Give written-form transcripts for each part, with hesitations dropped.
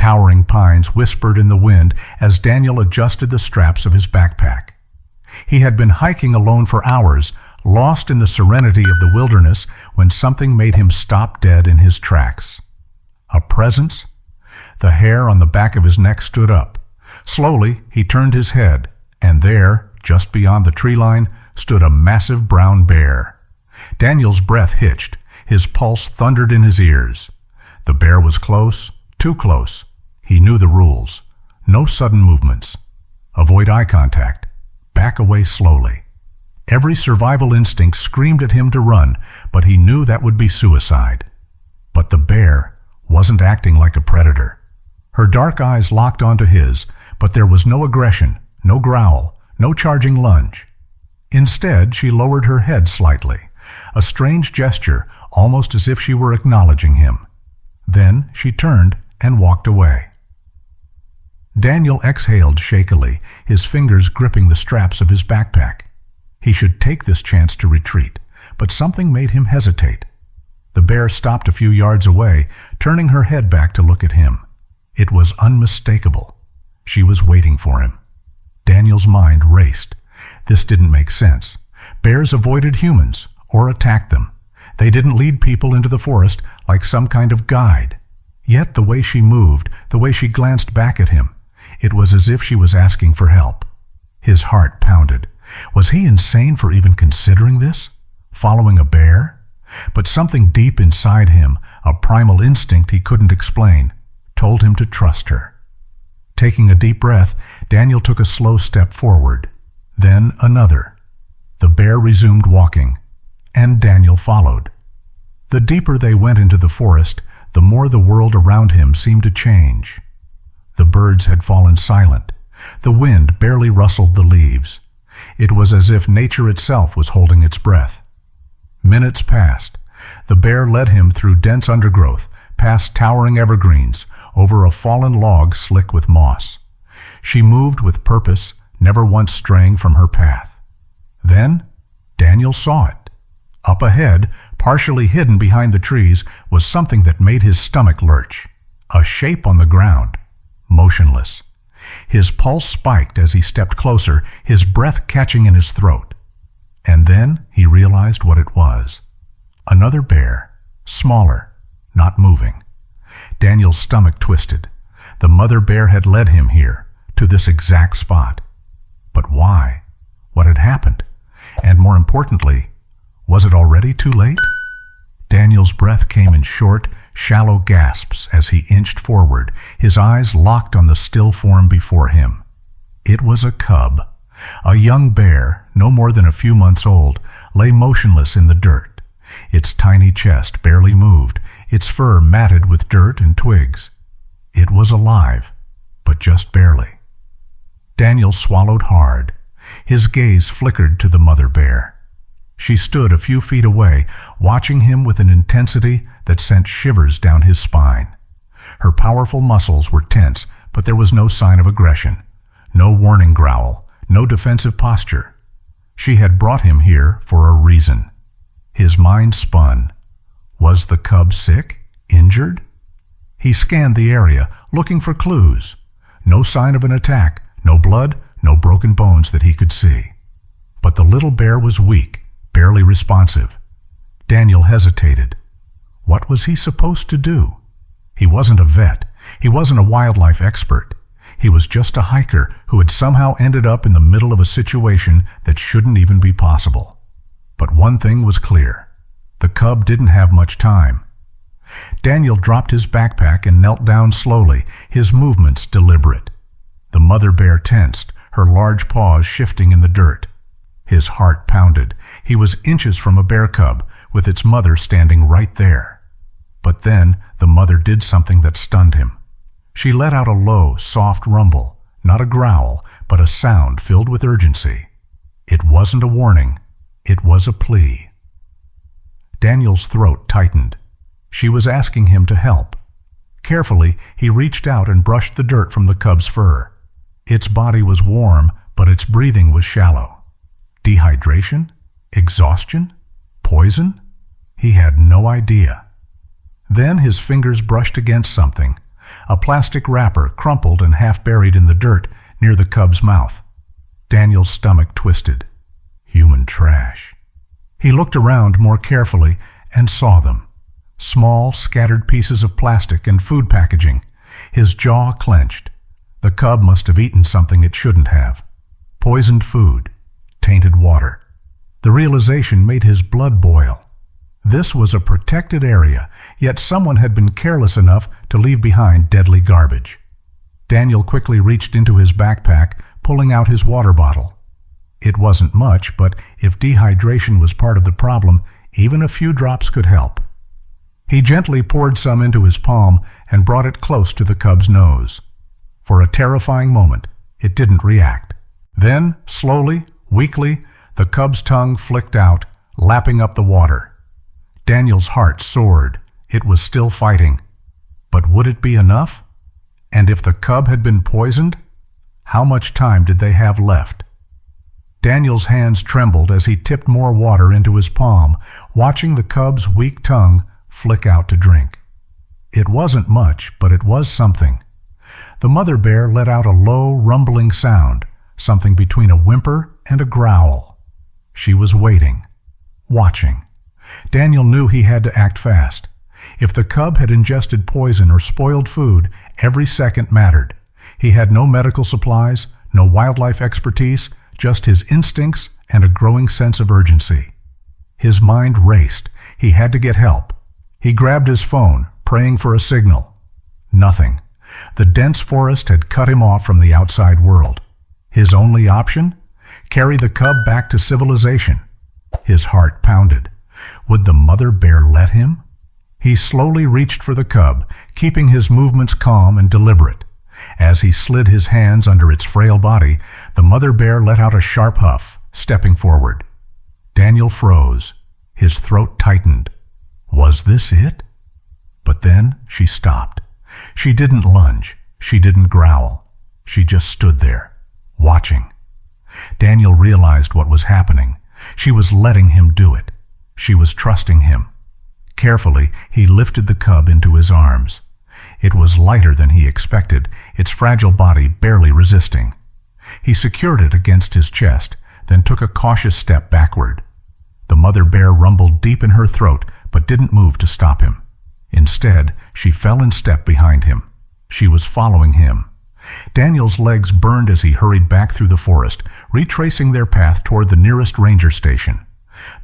Towering pines whispered in the wind as Daniel adjusted the straps of his backpack. He had been hiking alone for hours, lost in the serenity of the wilderness, when something made him stop dead in his tracks. A presence? The hair on the back of his neck stood up. Slowly, he turned his head, and there, just beyond the tree line, stood a massive brown bear. Daniel's breath hitched. His pulse thundered in his ears. The bear was close, too close. He knew the rules. No sudden movements. Avoid eye contact. Back away slowly. Every survival instinct screamed at him to run, but he knew that would be suicide. But the bear wasn't acting like a predator. Her dark eyes locked onto his, but there was no aggression, no growl, no charging lunge. Instead, she lowered her head slightly, a strange gesture, almost as if she were acknowledging him. Then she turned and walked away. Daniel exhaled shakily, his fingers gripping the straps of his backpack. He should take this chance to retreat, but something made him hesitate. The bear stopped a few yards away, turning her head back to look at him. It was unmistakable. She was waiting for him. Daniel's mind raced. This didn't make sense. Bears avoided humans or attacked them. They didn't lead people into the forest like some kind of guide. Yet the way she moved, the way she glanced back at him, it was as if she was asking for help. His heart pounded. Was he insane for even considering this? Following a bear? But something deep inside him, a primal instinct he couldn't explain, told him to trust her. Taking a deep breath, Daniel took a slow step forward. Then another. The bear resumed walking, and Daniel followed. The deeper they went into the forest, the more the world around him seemed to change. The birds had fallen silent. The wind barely rustled the leaves. It was as if nature itself was holding its breath. Minutes passed. The bear led him through dense undergrowth, past towering evergreens, over a fallen log slick with moss. She moved with purpose, never once straying from her path. Then Daniel saw it. Up ahead, partially hidden behind the trees, was something that made his stomach lurch. A shape on the ground, motionless. His pulse spiked as he stepped closer, his breath catching in his throat. And then he realized what it was. Another bear, smaller, not moving. Daniel's stomach twisted. The mother bear had led him here, to this exact spot. But why? What had happened? And more importantly, was it already too late? Daniel's breath came in short, shallow gasps as he inched forward, his eyes locked on the still form before him. It was a cub. A young bear, no more than a few months old, lay motionless in the dirt. Its tiny chest barely moved, its fur matted with dirt and twigs. It was alive, but just barely. Daniel swallowed hard. His gaze flickered to the mother bear. She stood a few feet away, watching him with an intensity that sent shivers down his spine. Her powerful muscles were tense, but there was no sign of aggression. No warning growl, no defensive posture. She had brought him here for a reason. His mind spun. Was the cub sick? Injured? He scanned the area, looking for clues. No sign of an attack, no blood, no broken bones that he could see. But the little bear was weak, barely responsive. Daniel hesitated. What was he supposed to do? He wasn't a vet. He wasn't a wildlife expert. He was just a hiker who had somehow ended up in the middle of a situation that shouldn't even be possible. But one thing was clear. The cub didn't have much time. Daniel dropped his backpack and knelt down slowly, his movements deliberate. The mother bear tensed, her large paws shifting in the dirt. His heart pounded. He was inches from a bear cub, with its mother standing right there. But then the mother did something that stunned him. She let out a low, soft rumble, not a growl, but a sound filled with urgency. It wasn't a warning. It was a plea. Daniel's throat tightened. She was asking him to help. Carefully, he reached out and brushed the dirt from the cub's fur. Its body was warm, but its breathing was shallow. Dehydration? Exhaustion? Poison? He had no idea. Then his fingers brushed against something, a plastic wrapper crumpled and half buried in the dirt near the cub's mouth. Daniel's stomach twisted. Human trash. He looked around more carefully and saw them. Small, scattered pieces of plastic and food packaging. His jaw clenched. The cub must have eaten something it shouldn't have. Poisoned food. Tainted water. The realization made his blood boil. This was a protected area, yet someone had been careless enough to leave behind deadly garbage. Daniel quickly reached into his backpack, pulling out his water bottle. It wasn't much, but if dehydration was part of the problem, even a few drops could help. He gently poured some into his palm and brought it close to the cub's nose. For a terrifying moment, it didn't react. Then, slowly, weakly, the cub's tongue flicked out, lapping up the water. Daniel's heart soared. It was still fighting. But would it be enough? And if the cub had been poisoned, how much time did they have left? Daniel's hands trembled as he tipped more water into his palm, watching the cub's weak tongue flick out to drink. It wasn't much, but it was something. The mother bear let out a low, rumbling sound, something between a whimper and a growl. She was waiting, watching. Daniel knew he had to act fast. If the cub had ingested poison or spoiled food, every second mattered. He had no medical supplies, no wildlife expertise, just his instincts and a growing sense of urgency. His mind raced. He had to get help. He grabbed his phone, praying for a signal. Nothing. The dense forest had cut him off from the outside world. His only option? Carry the cub back to civilization. His heart pounded. Would the mother bear let him? He slowly reached for the cub, keeping his movements calm and deliberate. As he slid his hands under its frail body, the mother bear let out a sharp huff, stepping forward. Daniel froze. His throat tightened. Was this it? But then she stopped. She didn't lunge. She didn't growl. She just stood there, watching. Daniel realized what was happening. She was letting him do it. She was trusting him. Carefully, he lifted the cub into his arms. It was lighter than he expected, its fragile body barely resisting. He secured it against his chest, then took a cautious step backward. The mother bear rumbled deep in her throat, but didn't move to stop him. Instead, she fell in step behind him. She was following him. Daniel's legs burned as he hurried back through the forest, retracing their path toward the nearest ranger station.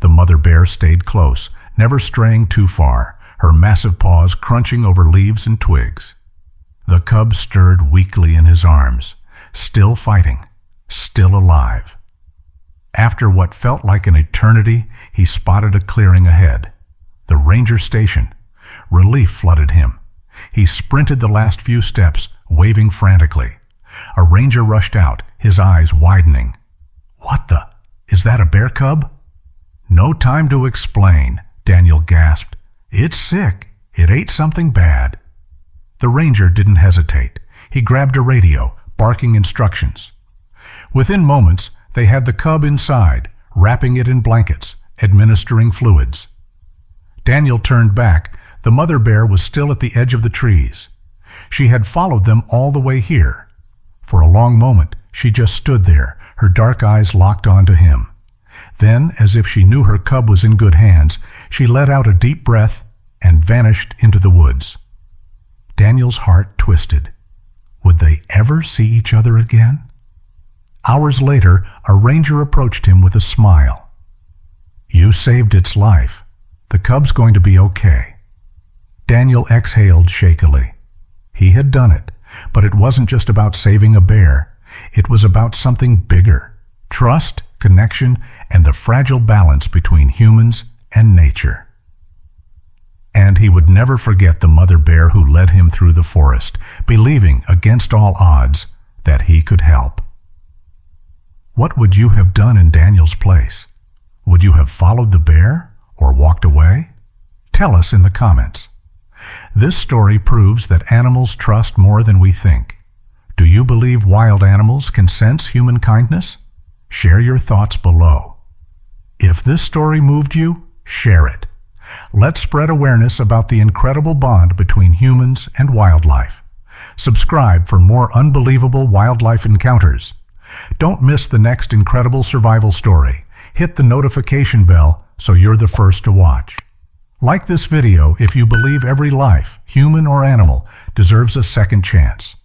The mother bear stayed close, never straying too far, her massive paws crunching over leaves and twigs. The cub stirred weakly in his arms, still fighting, still alive. After what felt like an eternity, he spotted a clearing ahead. The ranger station. Relief flooded him. He sprinted the last few steps, waving frantically. A ranger rushed out, his eyes widening. "What the? Is that a bear cub?" "No time to explain," Daniel gasped. "It's sick. It ate something bad." The ranger didn't hesitate. He grabbed a radio, barking instructions. Within moments, they had the cub inside, wrapping it in blankets, administering fluids. Daniel turned back. The mother bear was still at the edge of the trees. She had followed them all the way here. For a long moment, she just stood there, her dark eyes locked onto him. Then, as if she knew her cub was in good hands, she let out a deep breath and vanished into the woods. Daniel's heart twisted. Would they ever see each other again? Hours later, a ranger approached him with a smile. "You saved its life. The cub's going to be okay." Daniel exhaled shakily. He had done it, but it wasn't just about saving a bear. It was about something bigger: trust, connection, and the fragile balance between humans and nature. And he would never forget the mother bear who led him through the forest, believing, against all odds, that he could help. What would you have done in Daniel's place? Would you have followed the bear or walked away? Tell us in the comments. This story proves that animals trust more than we think. Do you believe wild animals can sense human kindness? Share your thoughts below. If this story moved you, share it. Let's spread awareness about the incredible bond between humans and wildlife. Subscribe for more unbelievable wildlife encounters. Don't miss the next incredible survival story. Hit the notification bell so you're the first to watch. Like this video if you believe every life, human or animal, deserves a second chance.